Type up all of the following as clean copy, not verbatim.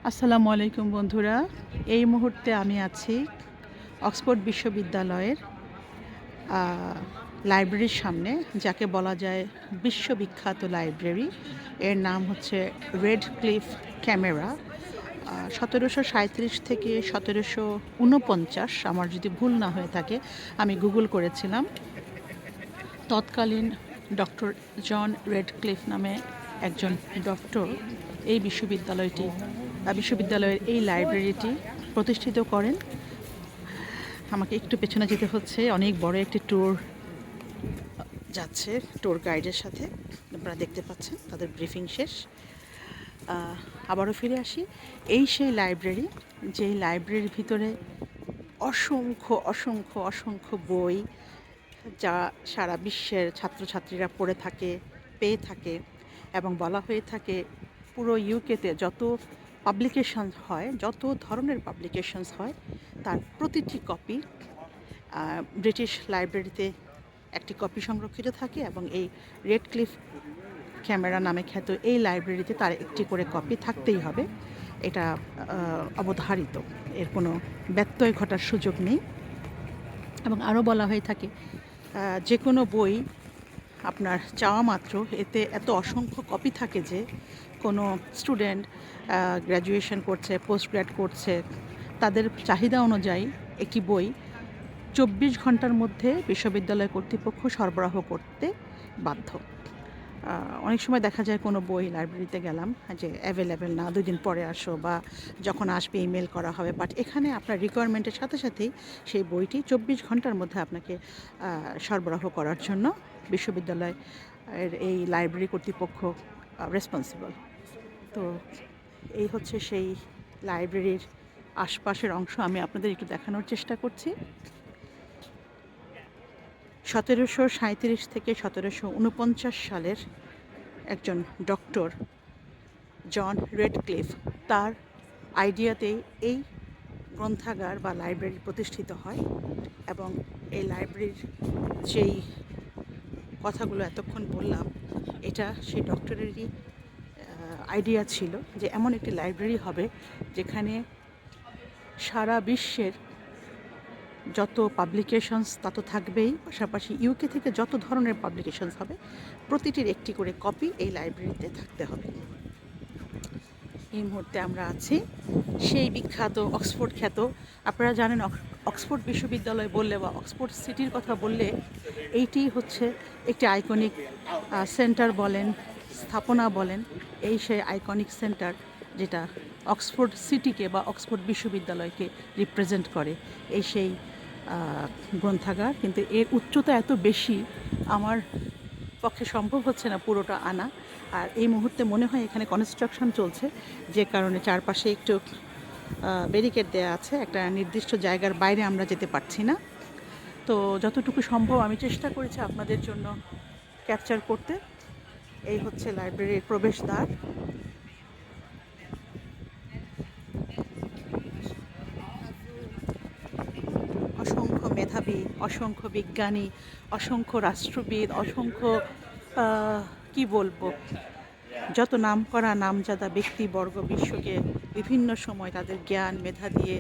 আসসালামু আলাইকুম বন্ধুরা। এই মুহূর্তে আমি আছি অক্সফোর্ড বিশ্ববিদ্যালয়ের লাইব্রেরির সামনে, যাকে বলা যায় বিশ্ববিখ্যাত লাইব্রেরি। এর নাম হচ্ছে রেড ক্লিফ ক্যামেরা। 1737 থেকে 1749, আমার যদি ভুল না হয়ে থাকে। আমি গুগল করেছিলাম। তৎকালীন ডক্টর জন রেডক্লিফ নামে একজন ডক্টর এই বিশ্ববিদ্যালয়ের এই লাইব্রেরিটি প্রতিষ্ঠিত করেন। আমাকে একটু পেছনে যেতে হচ্ছে, অনেক বড় একটি ট্যুর যাচ্ছে ট্যুর গাইডের সাথে। আপনারা দেখতে পাচ্ছেন তাদের ব্রিফিং শেষ। আবারও ফিরে আসি, এই সেই লাইব্রেরি, যেই লাইব্রেরির ভিতরে অসংখ্য অসংখ্য অসংখ্য বই, যা সারা বিশ্বের ছাত্রছাত্রীরা পড়ে থাকে, পেয়ে থাকে, এবং বলা হয়ে থাকে পুরো ইউকেতে যত পাবলিকেশনস হয়, যত ধরনের পাবলিকেশনস হয়, তার প্রতিটি কপি ব্রিটিশ লাইব্রেরিতে একটি কপি সংরক্ষিত থাকে, এবং এই রেড ক্লিফ ক্যামেরা নামে খ্যাত এই লাইব্রেরিতে তার একটি করে কপি থাকতেই হবে। এটা অবধারিত, এর কোনো ব্যত্যয় ঘটার সুযোগ নেই। এবং আরও বলা হয়ে থাকে যে কোনো বই আপনার চাওয়া মাত্র এতে এত অসংখ্য কপি থাকে যে কোনো স্টুডেন্ট গ্র্যাজুয়েশন করছে, পোস্ট গ্র্যাড করছে, তাদের চাহিদা অনুযায়ী একটি বই 24 ঘন্টার মধ্যে বিশ্ববিদ্যালয় কর্তৃপক্ষ সরবরাহ করতে বাধ্য। অনেক সময় দেখা যায় কোনো বই লাইব্রেরিতে গেলাম যে অ্যাভেলেবেল না, 2 দিন পরে আসো, বা যখন আসবে ইমেল করা হবে। বাট এখানে আপনার রিকোয়ারমেন্টের সাথে সাথেই সেই বইটি 24 ঘন্টার মধ্যে আপনাকে সরবরাহ করার জন্য বিশ্ববিদ্যালয়ের এই লাইব্রেরি কর্তৃপক্ষ রেসপন্সিবল। তো এই হচ্ছে সেই লাইব্রেরির আশপাশের অংশ, আমি আপনাদের একটু দেখানোর চেষ্টা করছি। 1737 থেকে 1749 সালের একজন ডক্টর জন রেডক্লিফ, তার আইডিয়াতেই এই গ্রন্থাগার বা লাইব্রেরি প্রতিষ্ঠিত হয়। এবং এই লাইব্রেরির যেই কথাগুলো এতক্ষণ বললাম, এটা সেই ডক্টরেরই আইডিয়া ছিল যে এমন একটি লাইব্রেরি হবে যেখানে সারা বিশ্বের যত পাবলিকেশনস তা তো থাকবেই, পাশাপাশি ইউকে থেকে যত ধরনের পাবলিকেশনস হবে প্রতিটির একটি করে কপি এই লাইব্রেরিতে থাকতে হবে। এই মুহূর্তে আমরা আছি সেই বিখ্যাত অক্সফোর্ড খ্যাত, আপনারা জানেন অক্সফোর্ড বিশ্ববিদ্যালয় বললে বা অক্সফোর্ড সিটির কথা বললে এইটি হচ্ছে একটি আইকনিক সেন্টার বলেন, স্থাপনা বলেন, এই সেই আইকনিক সেন্টার যেটা অক্সফোর্ড সিটিকে বা অক্সফোর্ড বিশ্ববিদ্যালয়কে রিপ্রেজেন্ট করে। এই সেই গ্রন্থাগার, কিন্তু এর উচ্চতা এত বেশি আমার পক্ষে সম্ভব হচ্ছে না পুরোটা আনা। আর এই মুহূর্তে মনে হয় এখানে কনস্ট্রাকশন চলছে, যে কারণে চারপাশে একটু ব্যারিকেড দেওয়া আছে, একটা নির্দিষ্ট জায়গার বাইরে আমরা যেতে পারছি না। তো যতটুকু সম্ভব আমি চেষ্টা করেছি আপনাদের জন্য ক্যাপচার করতে। এই হচ্ছে লাইব্রেরির প্রবেশদ্বার। অসংখ্য মেধাবী, অসংখ্য বিজ্ঞানী, অসংখ্য রাষ্ট্রবিদ, অসংখ্য কি বলবো, যত নামকরা নামজাদা ব্যক্তিবর্গ বিশ্বকে বিভিন্ন সময় তাদের জ্ঞান মেধা দিয়ে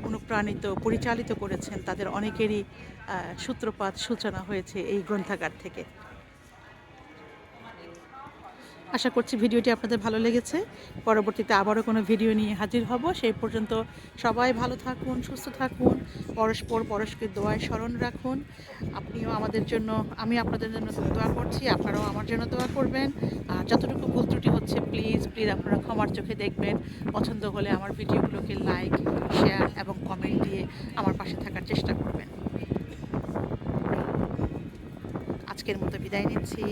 অনুপ্রাণিত পরিচালিত করেছেন, তাদের অনেকেরই সূত্রপাত সূচনা হয়েছে এই গ্রন্থাগার থেকে। আশা করছি ভিডিওটি আপনাদের ভালো লেগেছে। পরবর্তীতে আবারও কোনো ভিডিও নিয়ে হাজির হব। সেই পর্যন্ত সবাই ভালো থাকুন, সুস্থ থাকুন, পরস্পর দোয়ায় স্মরণ রাখুন। আপনিও আমাদের জন্য, আমি আপনাদের জন্য দোয়া করছি, আপনারাও আমার জন্য দোয়া করবেন। আর যতটুকু ভুল ত্রুটি হচ্ছে প্লিজ আপনারা ক্ষমার চোখে দেখবেন। পছন্দ হলে আমার ভিডিওগুলোকে লাইক, শেয়ার এবং কমেন্ট দিয়ে আমার পাশে থাকার চেষ্টা করবেন। আজকের মতো বিদায় নিচ্ছি।